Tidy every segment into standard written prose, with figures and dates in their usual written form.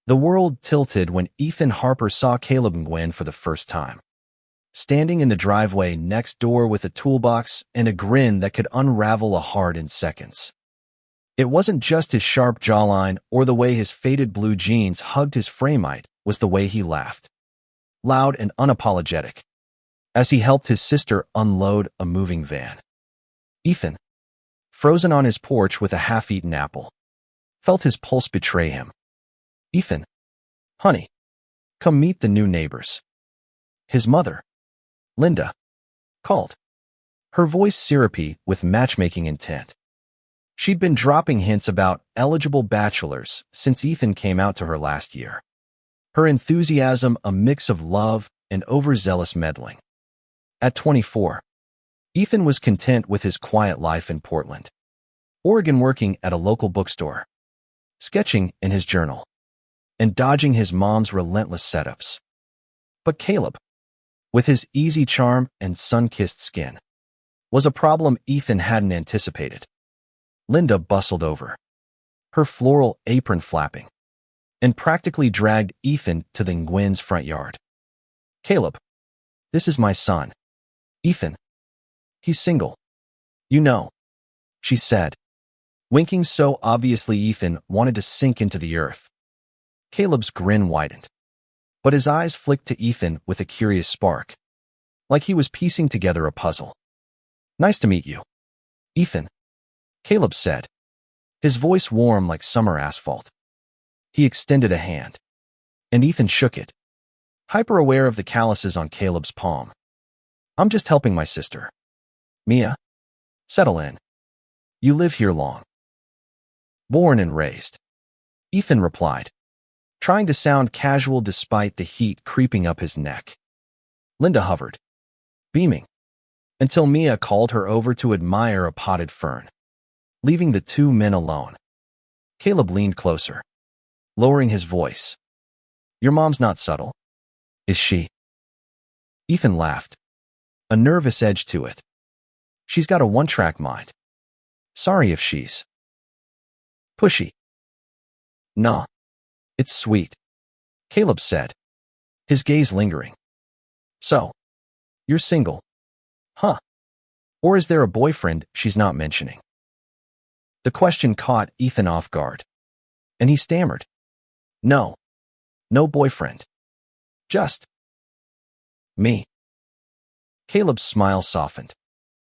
The world tilted when Ethan Harper saw Caleb Nguyen for the first time. Standing in the driveway next door with a toolbox and a grin that could unravel a heart in seconds. It wasn't just his sharp jawline or the way his faded blue jeans hugged his frame-height, was the way he laughed. Loud and unapologetic. As he helped his sister unload a moving van. Ethan, frozen on his porch with a half-eaten apple, felt his pulse betray him. Ethan, honey, come meet the new neighbors. His mother, Linda, called. Her voice syrupy with matchmaking intent. She'd been dropping hints about eligible bachelors since Ethan came out to her last year. Her enthusiasm a mix of love and overzealous meddling. At 24, Ethan was content with his quiet life in Portland, Oregon, working at a local bookstore, sketching in his journal, and dodging his mom's relentless setups. But Caleb, with his easy charm and sun-kissed skin, was a problem Ethan hadn't anticipated. Linda bustled over, her floral apron flapping, and practically dragged Ethan to the Nguyen's front yard. Caleb, this is my son, Ethan. He's single. You know, she said, winking so obviously Ethan wanted to sink into the earth. Caleb's grin widened, but his eyes flicked to Ethan with a curious spark, like he was piecing together a puzzle. Nice to meet you, Ethan, Caleb said, his voice warm like summer asphalt. He extended a hand, and Ethan shook it, hyper-aware of the calluses on Caleb's palm. I'm just helping my sister. Mia, settle in. You live here long. Born and raised, Ethan replied, trying to sound casual despite the heat creeping up his neck. Linda hovered, beaming, until Mia called her over to admire a potted fern, leaving the two men alone. Caleb leaned closer, lowering his voice. Your mom's not subtle, is she? Ethan laughed, a nervous edge to it. She's got a one-track mind. Sorry if she's pushy. Nah, it's sweet, Caleb said, his gaze lingering. So, you're single, huh? Or is there a boyfriend she's not mentioning? The question caught Ethan off guard, and he stammered. No boyfriend. Just me. Caleb's smile softened,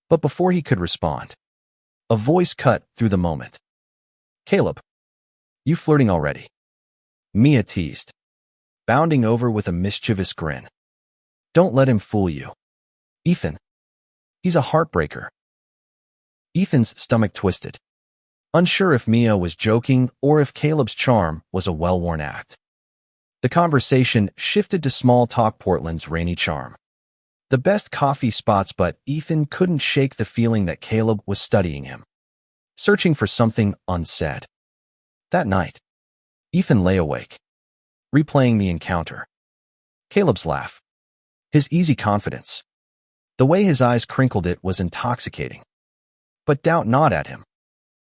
but before he could respond, a voice cut through the moment. Caleb, you flirting already? Mia teased, bounding over with a mischievous grin. Don't let him fool you, Ethan. He's a heartbreaker. Ethan's stomach twisted, unsure if Mia was joking or if Caleb's charm was a well-worn act. The conversation shifted to small talk, Portland's rainy charm, the best coffee spots, but Ethan couldn't shake the feeling that Caleb was studying him, searching for something unsaid. That night, Ethan lay awake, replaying the encounter. Caleb's laugh, his easy confidence, the way his eyes crinkled, it was intoxicating. But doubt not at him.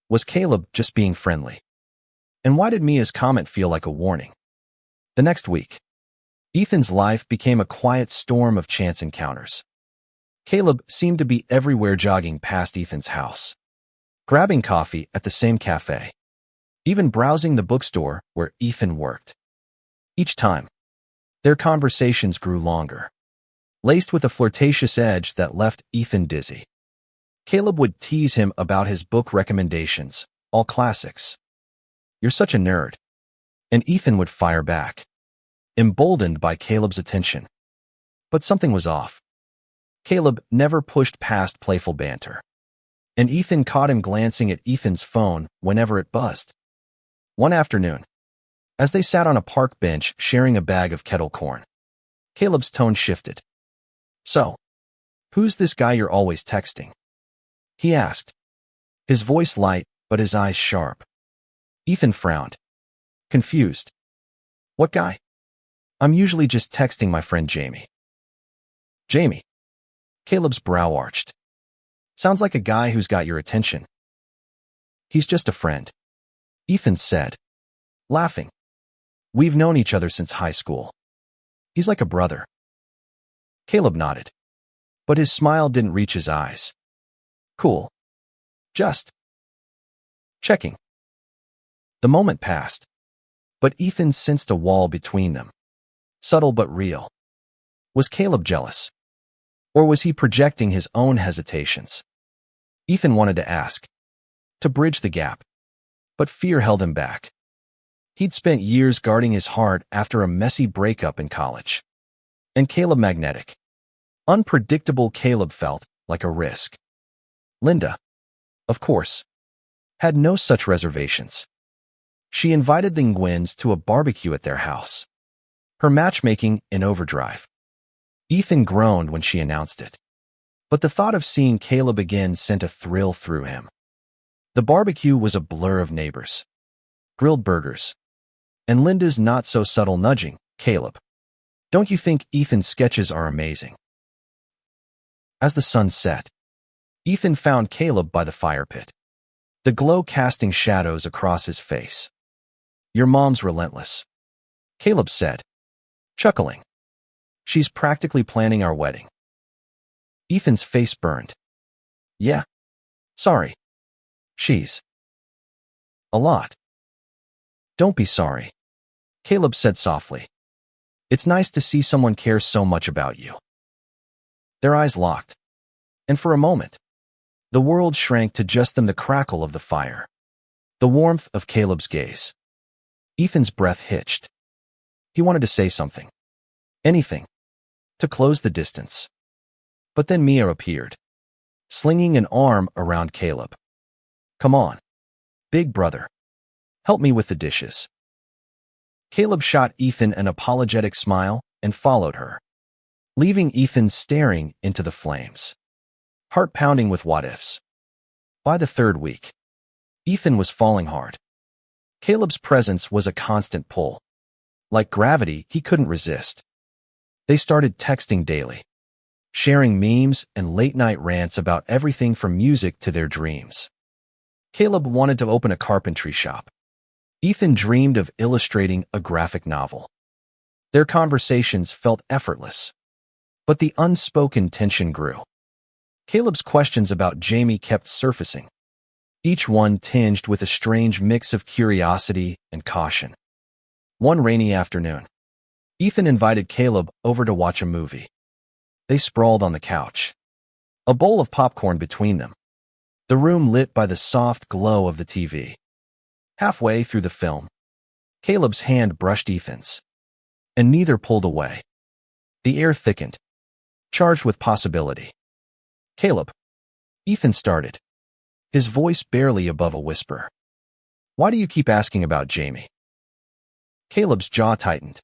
Was Caleb just being friendly? And why did Mia's comment feel like a warning? The next week, Ethan's life became a quiet storm of chance encounters. Caleb seemed to be everywhere, jogging past Ethan's house, grabbing coffee at the same cafe, even browsing the bookstore where Ethan worked. Each time, their conversations grew longer, laced with a flirtatious edge that left Ethan dizzy. Caleb would tease him about his book recommendations, all classics. You're such a nerd. And Ethan would fire back, emboldened by Caleb's attention. But something was off. Caleb never pushed past playful banter, and Ethan caught him glancing at Ethan's phone whenever it buzzed. One afternoon, as they sat on a park bench sharing a bag of kettle corn, Caleb's tone shifted. So, who's this guy you're always texting? He asked, his voice light but his eyes sharp. Ethan frowned, confused. What guy? I'm usually just texting my friend Jamie. Jamie? Caleb's brow arched. Sounds like a guy who's got your attention. He's just a friend, Ethan said, laughing. We've known each other since high school. He's like a brother. Caleb nodded, but his smile didn't reach his eyes. Cool. Just checking. The moment passed, but Ethan sensed a wall between them. Subtle but real. Was Caleb jealous? Or was he projecting his own hesitations? Ethan wanted to ask, to bridge the gap, but fear held him back. He'd spent years guarding his heart after a messy breakup in college. And Caleb magnetic. Unpredictable Caleb felt like a risk. Linda, of course, had no such reservations. She invited the Nguyen's to a barbecue at their house. Her matchmaking in overdrive. Ethan groaned when she announced it. But the thought of seeing Caleb again sent a thrill through him. The barbecue was a blur of neighbors. Grilled burgers. And Linda's not-so-subtle nudging, Caleb. Don't you think Ethan's sketches are amazing? As the sun set, Ethan found Caleb by the fire pit. The glow casting shadows across his face. Your mom's relentless, Caleb said, chuckling. She's practically planning our wedding. Ethan's face burned. Yeah. Sorry. She's a lot. Don't be sorry, Caleb said softly. It's nice to see someone cares so much about you. Their eyes locked, and for a moment, the world shrank to just them, the crackle of the fire, the warmth of Caleb's gaze. Ethan's breath hitched. He wanted to say something, anything, to close the distance. But then Mia appeared, slinging an arm around Caleb. Come on, big brother. Help me with the dishes. Caleb shot Ethan an apologetic smile and followed her, leaving Ethan staring into the flames, heart pounding with what-ifs. By the third week, Ethan was falling hard. Caleb's presence was a constant pull. Like gravity, he couldn't resist. They started texting daily, sharing memes and late-night rants about everything from music to their dreams. Caleb wanted to open a carpentry shop. Ethan dreamed of illustrating a graphic novel. Their conversations felt effortless, but the unspoken tension grew. Caleb's questions about Jamie kept surfacing, each one tinged with a strange mix of curiosity and caution. One rainy afternoon, Ethan invited Caleb over to watch a movie. They sprawled on the couch, a bowl of popcorn between them, the room lit by the soft glow of the TV. Halfway through the film, Caleb's hand brushed Ethan's, and neither pulled away. The air thickened, charged with possibility. Caleb, Ethan started, his voice barely above a whisper. Why do you keep asking about Jamie? Caleb's jaw tightened,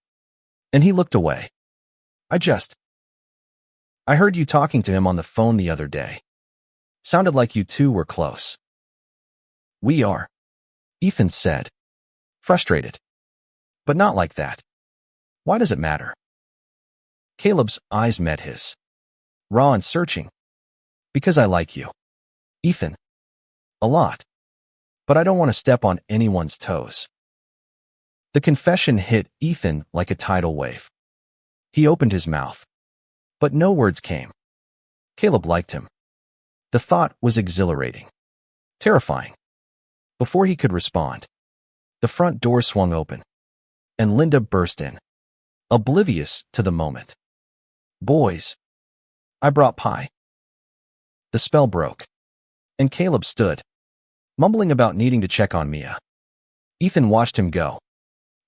and he looked away. I heard you talking to him on the phone the other day. Sounded like you two were close. We are, Ethan said, frustrated. But not like that. Why does it matter? Caleb's eyes met his, raw and searching. Because I like you, Ethan. A lot. But I don't want to step on anyone's toes. The confession hit Ethan like a tidal wave. He opened his mouth, but no words came. Caleb liked him. The thought was exhilarating, terrifying. Before he could respond, the front door swung open, and Linda burst in, oblivious to the moment. Boys, I brought pie. The spell broke, and Caleb stood, mumbling about needing to check on Mia. Ethan watched him go,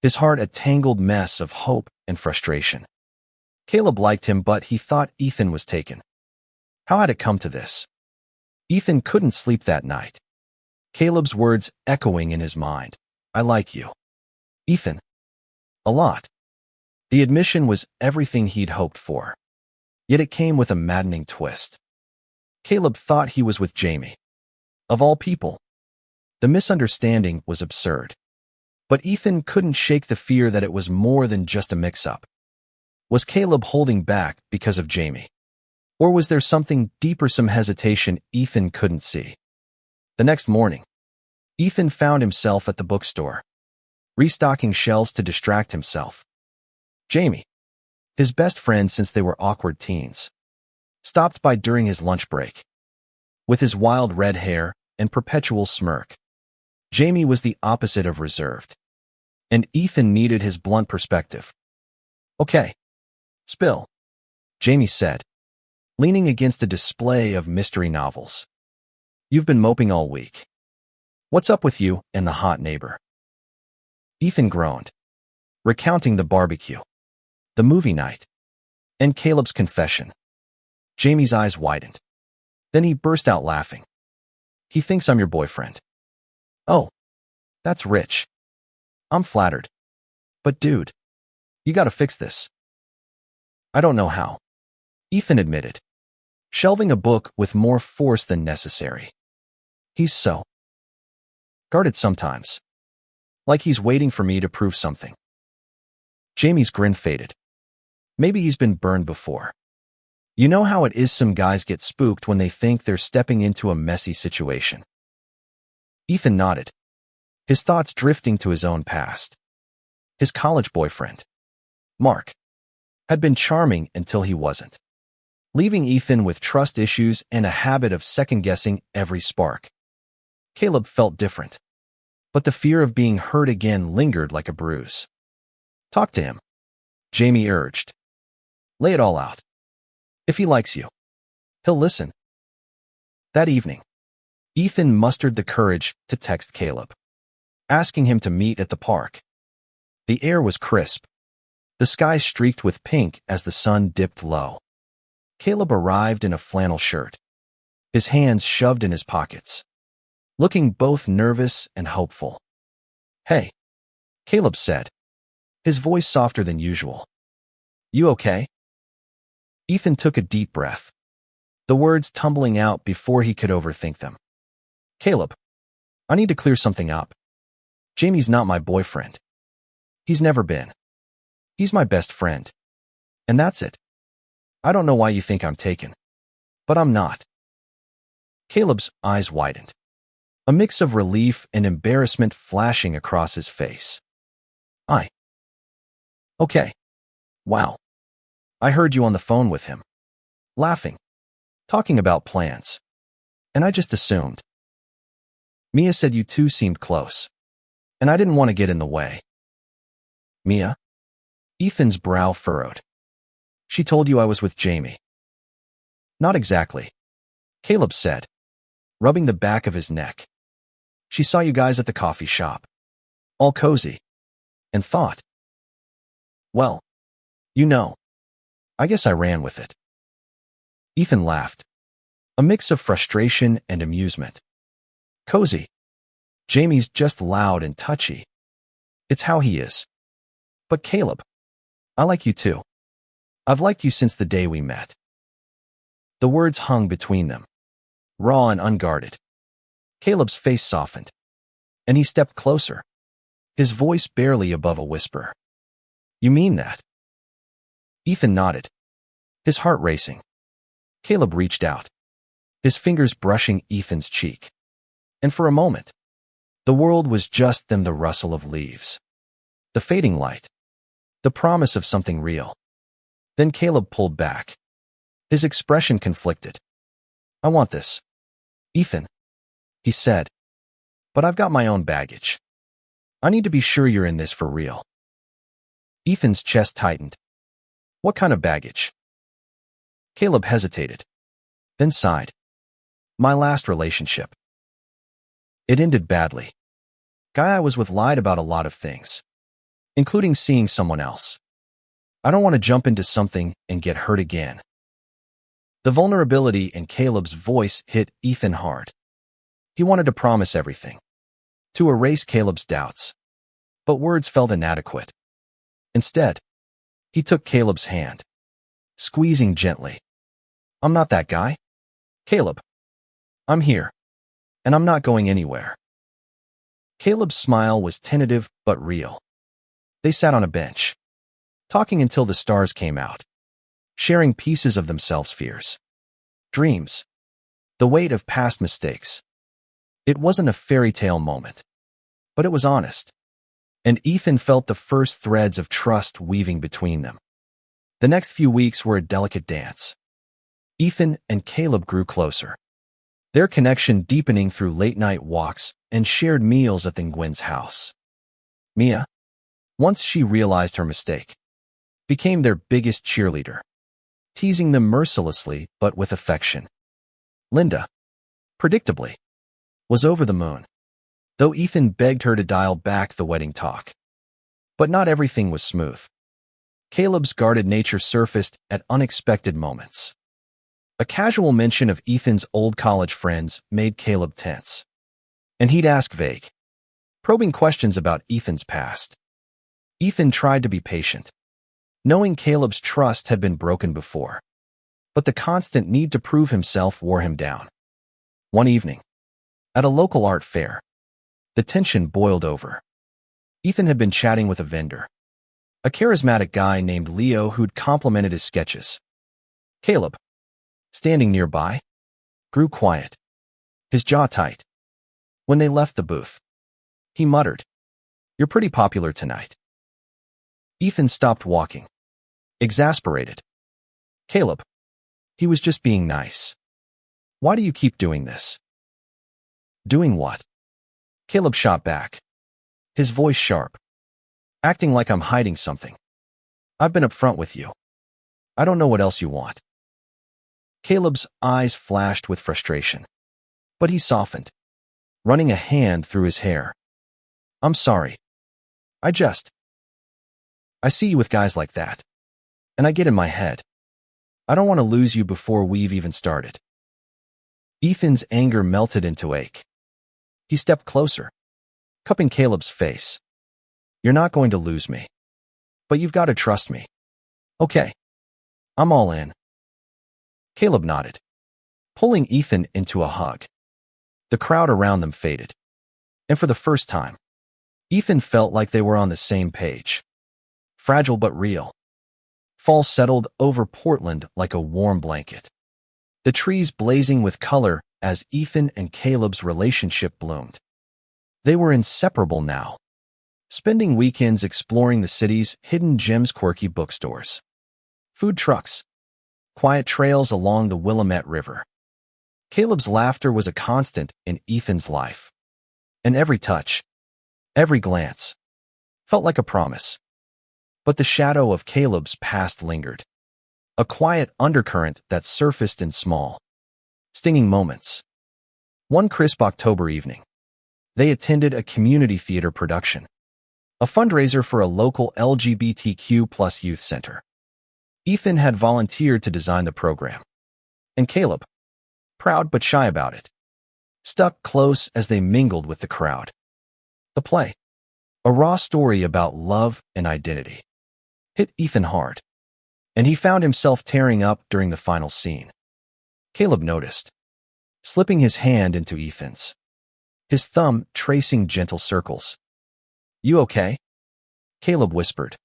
his heart a tangled mess of hope and frustration. Caleb liked him, but he thought Ethan was taken. How had it come to this? Ethan couldn't sleep that night. Caleb's words echoing in his mind. I like you, Ethan. A lot. The admission was everything he'd hoped for. Yet it came with a maddening twist. Caleb thought he was with Jamie. Of all people. The misunderstanding was absurd. But Ethan couldn't shake the fear that it was more than just a mix-up. Was Caleb holding back because of Jamie? Or was there something deeper, some hesitation Ethan couldn't see? The next morning, Ethan found himself at the bookstore. restocking shelves to distract himself. Jamie, his best friend since they were awkward teens, stopped by during his lunch break. With his wild red hair and perpetual smirk, Jamie was the opposite of reserved, and Ethan needed his blunt perspective. "Okay, spill," Jamie said, leaning against a display of mystery novels. "You've been moping all week. What's up with you and the hot neighbor?" Ethan groaned, recounting the barbecue, the movie night, and Caleb's confession. Jamie's eyes widened. Then he burst out laughing. "He thinks I'm your boyfriend." "Oh, that's rich. I'm flattered. But dude, you gotta fix this." "I don't know how," Ethan admitted, shelving a book with more force than necessary. "He's so guarded sometimes. Like he's waiting for me to prove something." Jamie's grin faded. Maybe he's been burned before. You know how it is, some guys get spooked when they think they're stepping into a messy situation. Ethan nodded, his thoughts drifting to his own past. His college boyfriend, Mark, had been charming until he wasn't, leaving Ethan with trust issues and a habit of second-guessing every spark. Caleb felt different, but the fear of being hurt again lingered like a bruise. "Talk to him," Jamie urged. "Lay it all out. If he likes you, he'll listen." That evening, Ethan mustered the courage to text Caleb, asking him to meet at the park. The air was crisp, the sky streaked with pink as the sun dipped low. Caleb arrived in a flannel shirt, his hands shoved in his pockets, looking both nervous and hopeful. "Hey," Caleb said, his voice softer than usual. "You okay?" Ethan took a deep breath, the words tumbling out before he could overthink them. "Caleb, I need to clear something up. Jamie's not my boyfriend. He's never been. He's my best friend. And that's it. I don't know why you think I'm taken, but I'm not." Caleb's eyes widened, a mix of relief and embarrassment flashing across his face. "Okay. Wow. I heard you on the phone with him, laughing, talking about plans. And I just assumed. Mia said you two seemed close, and I didn't want to get in the way." "Mia?" Ethan's brow furrowed. "She told you I was with Jamie." "Not exactly," Caleb said, rubbing the back of his neck. "She saw you guys at the coffee shop, all cozy, and thought, well, you know, I guess I ran with it." Ethan laughed, a mix of frustration and amusement. "Cozy. Jamie's just loud and touchy. It's how he is. But Caleb, I like you too. I've liked you since the day we met." The words hung between them, raw and unguarded. Caleb's face softened, and he stepped closer, his voice barely above a whisper. "You mean that?" Ethan nodded, his heart racing. Caleb reached out, his fingers brushing Ethan's cheek. And for a moment, the world was just then the rustle of leaves, the fading light, the promise of something real. Then Caleb pulled back, his expression conflicted. "I want this, Ethan," he said, "but I've got my own baggage. I need to be sure you're in this for real." Ethan's chest tightened. "What kind of baggage?" Caleb hesitated, then sighed. "My last relationship. It ended badly. Guy I was with lied about a lot of things, including seeing someone else. I don't want to jump into something and get hurt again." The vulnerability in Caleb's voice hit Ethan hard. He wanted to promise everything, to erase Caleb's doubts, but words felt inadequate. Instead, he took Caleb's hand, squeezing gently. "I'm not that guy. Caleb, I'm here, and I'm not going anywhere." Caleb's smile was tentative but real. They sat on a bench, talking until the stars came out, sharing pieces of themselves, fears, dreams, the weight of past mistakes. It wasn't a fairy tale moment, but it was honest, and Ethan felt the first threads of trust weaving between them. The next few weeks were a delicate dance. Ethan and Caleb grew closer, their connection deepening through late-night walks and shared meals at the Nguyen's house. Mia, once she realized her mistake, became their biggest cheerleader, teasing them mercilessly but with affection. Linda, predictably, was over the moon, though Ethan begged her to dial back the wedding talk. But not everything was smooth. Caleb's guarded nature surfaced at unexpected moments. A casual mention of Ethan's old college friends made Caleb tense, and he'd ask vague, probing questions about Ethan's past. Ethan tried to be patient, knowing Caleb's trust had been broken before, but the constant need to prove himself wore him down. One evening, at a local art fair, the tension boiled over. Ethan had been chatting with a vendor, a charismatic guy named Leo who'd complimented his sketches. Caleb, standing nearby, grew quiet, his jaw tight. When they left the booth, he muttered, "You're pretty popular tonight." Ethan stopped walking, exasperated. "Caleb, he was just being nice. Why do you keep doing this?" "Doing what?" Caleb shot back, his voice sharp. "Acting like I'm hiding something. I've been upfront with you. I don't know what else you want." Caleb's eyes flashed with frustration, but he softened, running a hand through his hair. "I'm sorry. I see you with guys like that, and I get in my head. I don't want to lose you before we've even started." Ethan's anger melted into ache. He stepped closer, cupping Caleb's face. "You're not going to lose me, but you've got to trust me. Okay, I'm all in." Caleb nodded, pulling Ethan into a hug. The crowd around them faded, and for the first time, Ethan felt like they were on the same page. Fragile but real. Fall settled over Portland like a warm blanket, the trees blazing with color as Ethan and Caleb's relationship bloomed. They were inseparable now, spending weekends exploring the city's hidden gems, quirky bookstores, food trucks, quiet trails along the Willamette River. Caleb's laughter was a constant in Ethan's life, and every touch, every glance, felt like a promise. But the shadow of Caleb's past lingered, a quiet undercurrent that surfaced in small, stinging moments. One crisp October evening, they attended a community theater production, a fundraiser for a local LGBTQ+ youth center. Ethan had volunteered to design the program, and Caleb, proud but shy about it, stuck close as they mingled with the crowd. The play, a raw story about love and identity, hit Ethan hard, and he found himself tearing up during the final scene. Caleb noticed, slipping his hand into Ethan's, his thumb tracing gentle circles. "You okay?" Caleb whispered,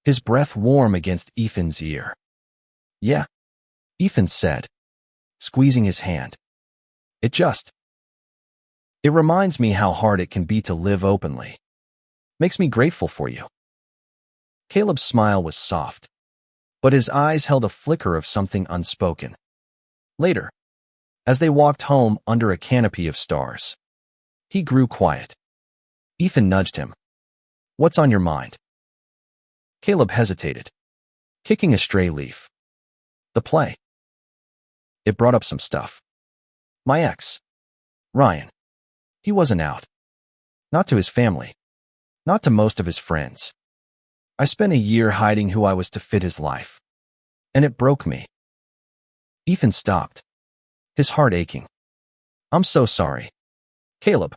his breath warm against Ethan's ear. "Yeah," Ethan said, squeezing his hand. It reminds me how hard it can be to live openly. Makes me grateful for you." Caleb's smile was soft, but his eyes held a flicker of something unspoken. Later, as they walked home under a canopy of stars, he grew quiet. Ethan nudged him. "What's on your mind?" Caleb hesitated, kicking a stray leaf. "The play. It brought up some stuff. My ex, Ryan, he wasn't out. Not to his family. Not to most of his friends. I spent a year hiding who I was to fit his life. And it broke me." Ethan stopped, his heart aching. "I'm so sorry. Caleb,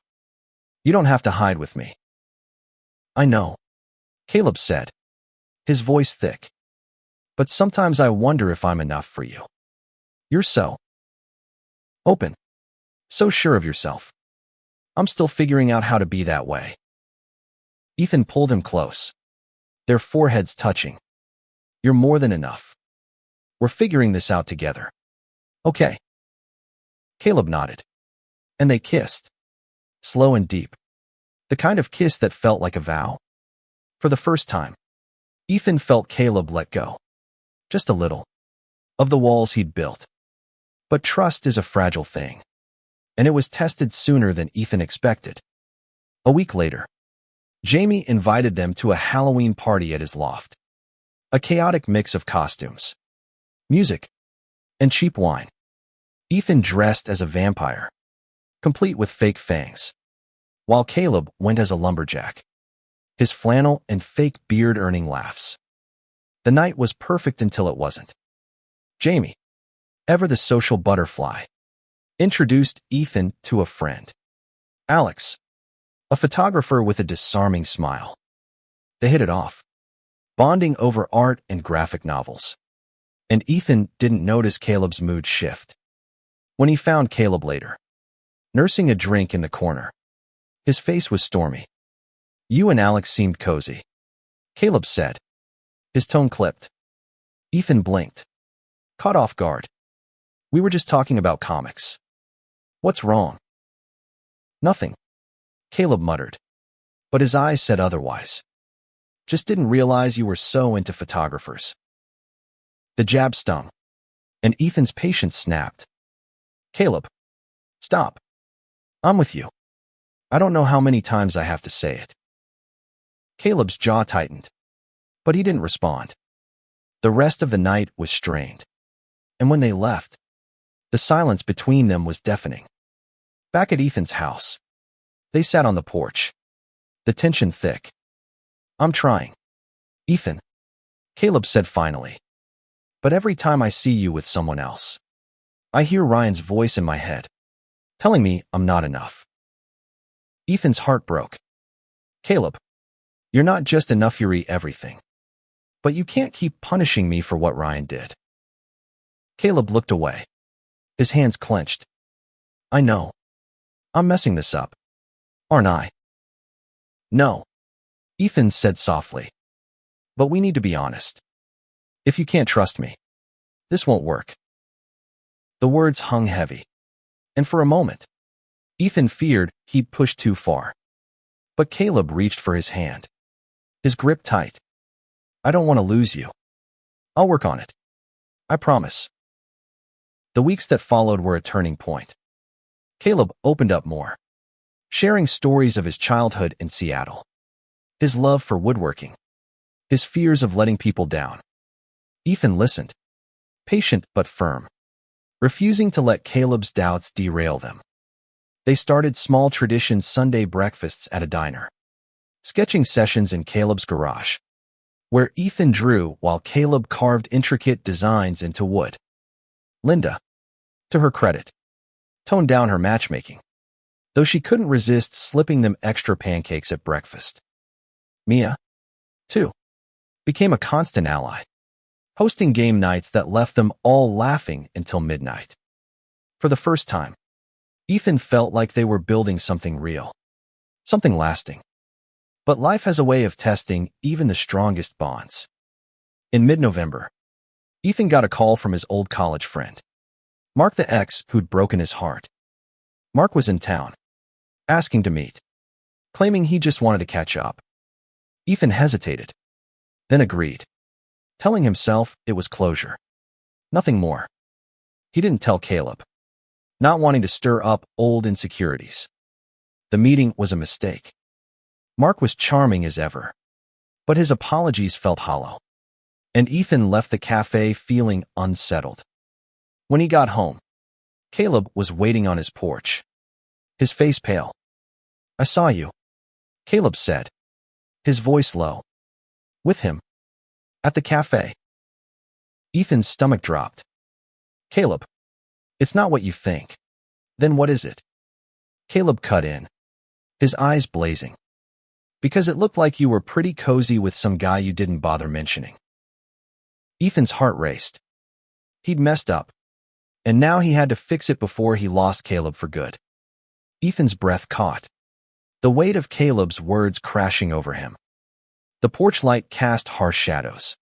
you don't have to hide with me." "I know," Caleb said, his voice thick. "But sometimes I wonder if I'm enough for you. You're so open, so sure of yourself. I'm still figuring out how to be that way." Ethan pulled him close, their foreheads touching. "You're more than enough. We're figuring this out together. Okay." Caleb nodded, and they kissed, slow and deep, the kind of kiss that felt like a vow. For the first time, Ethan felt Caleb let go, just a little, of the walls he'd built. But trust is a fragile thing, and it was tested sooner than Ethan expected. A week later, Jamie invited them to a Halloween party at his loft. A chaotic mix of costumes, music, and cheap wine. Ethan dressed as a vampire, complete with fake fangs, while Caleb went as a lumberjack, his flannel and fake beard earning laughs. The night was perfect until it wasn't. Jamie, ever the social butterfly, introduced Ethan to a friend, Alex, a photographer with a disarming smile. They hit it off, bonding over art and graphic novels. And Ethan didn't notice Caleb's mood shift. When he found Caleb later, nursing a drink in the corner, his face was stormy. "You and Alex seemed cozy," Caleb said. His tone clipped. Ethan blinked, caught off guard. "We were just talking about comics." "What's wrong?" "Nothing," Caleb muttered, but his eyes said otherwise. "Just didn't realize you were so into photographers." The jab stung, and Ethan's patience snapped. "Caleb, stop. I'm with you. I don't know how many times I have to say it." Caleb's jaw tightened, but he didn't respond. The rest of the night was strained, and when they left, the silence between them was deafening. Back at Ethan's house, they sat on the porch, the tension thick. "I'm trying, Ethan," Caleb said finally. "But every time I see you with someone else, I hear Ryan's voice in my head, telling me I'm not enough." Ethan's heart broke. "Caleb, you're not just enough, you're everything. But you can't keep punishing me for what Ryan did." Caleb looked away, his hands clenched. "I know. I'm messing this up, aren't I?" "No," Ethan said softly. "But we need to be honest. If you can't trust me, this won't work." The words hung heavy, and for a moment, Ethan feared he'd pushed too far. But Caleb reached for his hand, his grip tight. "I don't want to lose you. I'll work on it. I promise." The weeks that followed were a turning point. Caleb opened up more, sharing stories of his childhood in Seattle, his love for woodworking, his fears of letting people down. Ethan listened, patient but firm, refusing to let Caleb's doubts derail them. They started small tradition Sunday breakfasts at a diner, sketching sessions in Caleb's garage, where Ethan drew while Caleb carved intricate designs into wood. Linda, to her credit, toned down her matchmaking, though she couldn't resist slipping them extra pancakes at breakfast. Mia, too, became a constant ally, hosting game nights that left them all laughing until midnight. For the first time, Ethan felt like they were building something real, something lasting. But life has a way of testing even the strongest bonds. In mid-November, Ethan got a call from his old college friend, Mark, the ex who'd broken his heart. Mark was in town, asking to meet, claiming he just wanted to catch up. Ethan hesitated, then agreed, telling himself it was closure. Nothing more. He didn't tell Caleb, not wanting to stir up old insecurities. The meeting was a mistake. Mark was charming as ever, but his apologies felt hollow, and Ethan left the cafe feeling unsettled. When he got home, Caleb was waiting on his porch, his face pale. "I saw you," Caleb said, his voice low. "With him. At the cafe." Ethan's stomach dropped. "Caleb, it's not what you think." "Then what is it?" Caleb cut in, his eyes blazing. "Because it looked like you were pretty cozy with some guy you didn't bother mentioning." Ethan's heart raced. He'd messed up, and now he had to fix it before he lost Caleb for good. Ethan's breath caught, the weight of Caleb's words crashing over him. The porch light cast harsh shadows,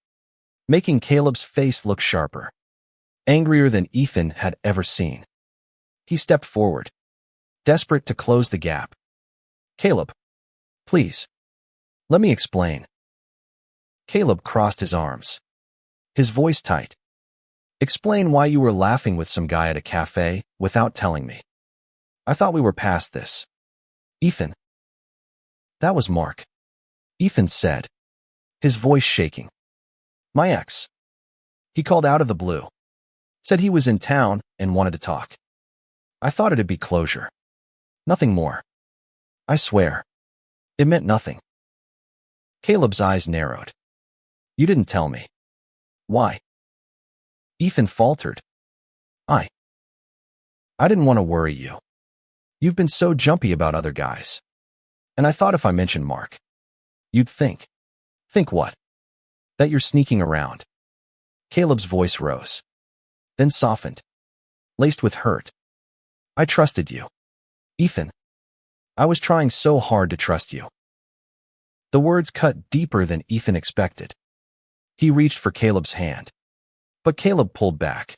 making Caleb's face look sharper, angrier than Ethan had ever seen. He stepped forward, desperate to close the gap. "Caleb, please, let me explain," Caleb crossed his arms, his voice tight. Explain why you were laughing with some guy at a cafe without telling me. I thought we were past this. Ethan. That was Mark. Ethan said, his voice shaking. My ex. He called out of the blue. Said he was in town and wanted to talk. I thought it'd be closure. Nothing more. I swear. It meant nothing. Caleb's eyes narrowed. You didn't tell me. Why? Ethan faltered. I didn't want to worry you. You've been so jumpy about other guys. And I thought if I mentioned Mark, you'd think. Think what? That you're sneaking around. Caleb's voice rose, then softened, laced with hurt. I trusted you. Ethan. I was trying so hard to trust you. The words cut deeper than Ethan expected. He reached for Caleb's hand, but Caleb pulled back,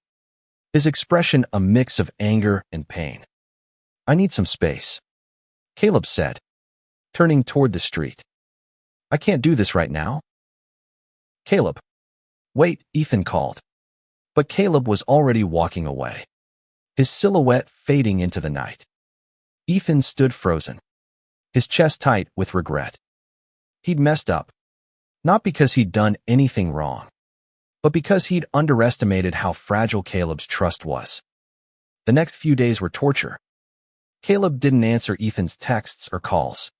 his expression a mix of anger and pain. I need some space, Caleb said, turning toward the street. I can't do this right now. Caleb. Wait, Ethan called. But Caleb was already walking away, his silhouette fading into the night. Ethan stood frozen, his chest tight with regret. He'd messed up, not because he'd done anything wrong, but because he'd underestimated how fragile Caleb's trust was. The next few days were torture. Caleb didn't answer Ethan's texts or calls,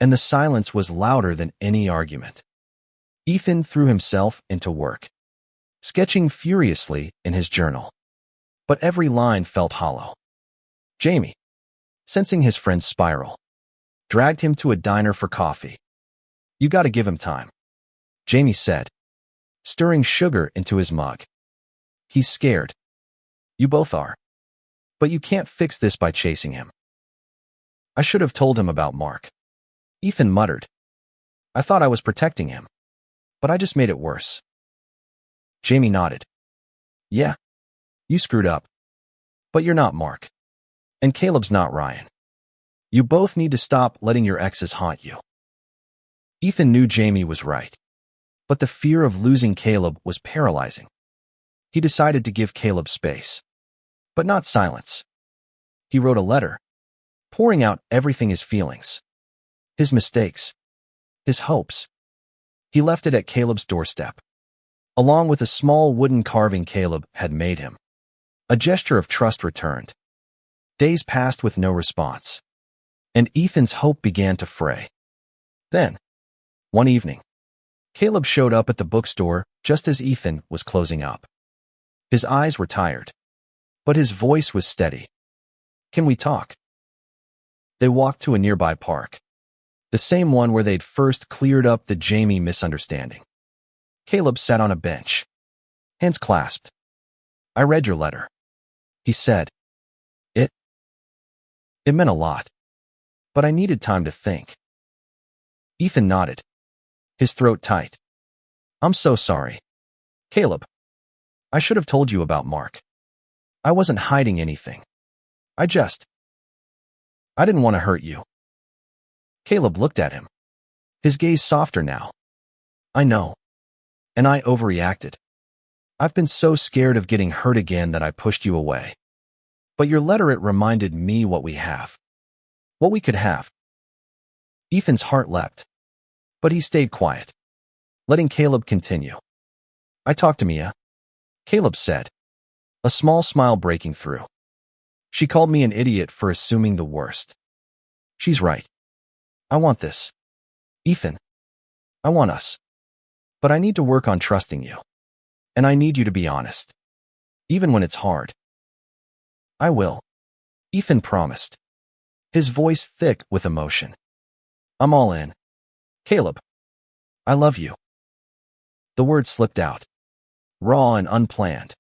and the silence was louder than any argument. Ethan threw himself into work, sketching furiously in his journal. But every line felt hollow. Jamie, sensing his friend's spiral, dragged him to a diner for coffee. You gotta give him time, Jamie said, stirring sugar into his mug. He's scared. You both are. But you can't fix this by chasing him. I should have told him about Mark. Ethan muttered. I thought I was protecting him, but I just made it worse. Jamie nodded. Yeah, you screwed up. But you're not Mark. And Caleb's not Ryan. You both need to stop letting your exes haunt you. Ethan knew Jamie was right, but the fear of losing Caleb was paralyzing. He decided to give Caleb space, but not silence. He wrote a letter, pouring out everything: his feelings, his mistakes, his hopes. He left it at Caleb's doorstep, along with a small wooden carving Caleb had made him. A gesture of trust returned. Days passed with no response, and Ethan's hope began to fray. Then, one evening, Caleb showed up at the bookstore just as Ethan was closing up. His eyes were tired, but his voice was steady. Can we talk? They walked to a nearby park, the same one where they'd first cleared up the Jamie misunderstanding. Caleb sat on a bench, hands clasped. I read your letter, he said. It meant a lot, but I needed time to think. Ethan nodded, his throat tight. I'm so sorry, Caleb. I should have told you about Mark. I wasn't hiding anything. I didn't want to hurt you. Caleb looked at him, his gaze softer now. I know. And I overreacted. I've been so scared of getting hurt again that I pushed you away. But your letter, it reminded me what we have. What we could have. Ethan's heart leapt, but he stayed quiet, letting Caleb continue. I talked to Mia, Caleb said, a small smile breaking through. She called me an idiot for assuming the worst. She's right. I want this. Ethan. I want us. But I need to work on trusting you. And I need you to be honest. Even when it's hard. I will. Ethan promised, his voice thick with emotion. I'm all in. Caleb. I love you. The word slipped out, raw and unplanned.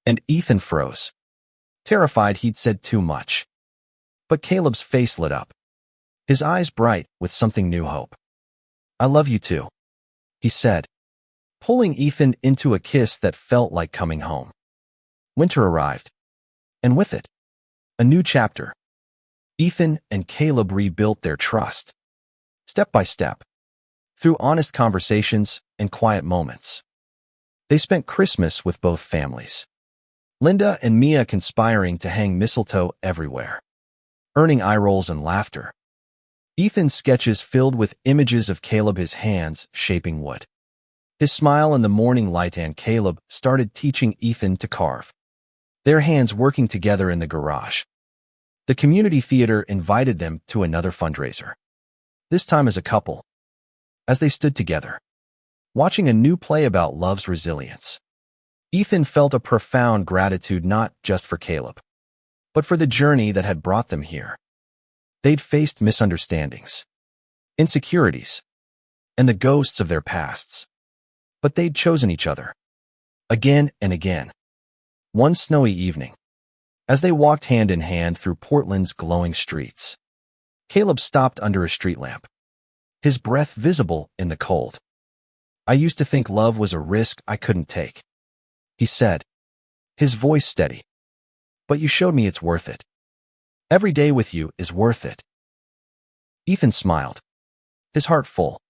And Ethan froze, terrified he'd said too much. But Caleb's face lit up, his eyes bright with something new: hope. I love you too, he said, pulling Ethan into a kiss that felt like coming home. Winter arrived, and with it, a new chapter. Ethan and Caleb rebuilt their trust, step by step, through honest conversations and quiet moments. They spent Christmas with both families, Linda and Mia conspiring to hang mistletoe everywhere, earning eye rolls and laughter. Ethan's sketches filled with images of Caleb, his hands shaping wood, his smile in the morning light, and Caleb started teaching Ethan to carve, their hands working together in the garage. The community theater invited them to another fundraiser, this time as a couple. As they stood together, watching a new play about love's resilience, Ethan felt a profound gratitude not just for Caleb, but for the journey that had brought them here. They'd faced misunderstandings, insecurities, and the ghosts of their pasts, but they'd chosen each other, again and again. One snowy evening, as they walked hand in hand through Portland's glowing streets, Caleb stopped under a street lamp, his breath visible in the cold. "I used to think love was a risk I couldn't take," he said, his voice steady. "But you showed me it's worth it. Every day with you is worth it." Ethan smiled, his heart full.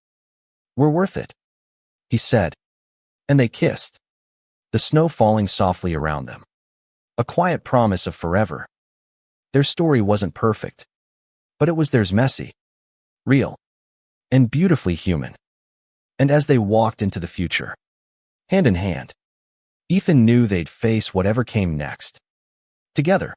"We're worth it," he said, and they kissed, the snow falling softly around them, a quiet promise of forever. Their story wasn't perfect, but it was theirs, messy, real, and beautifully human. And as they walked into the future, hand in hand, Ethan knew they'd face whatever came next, together.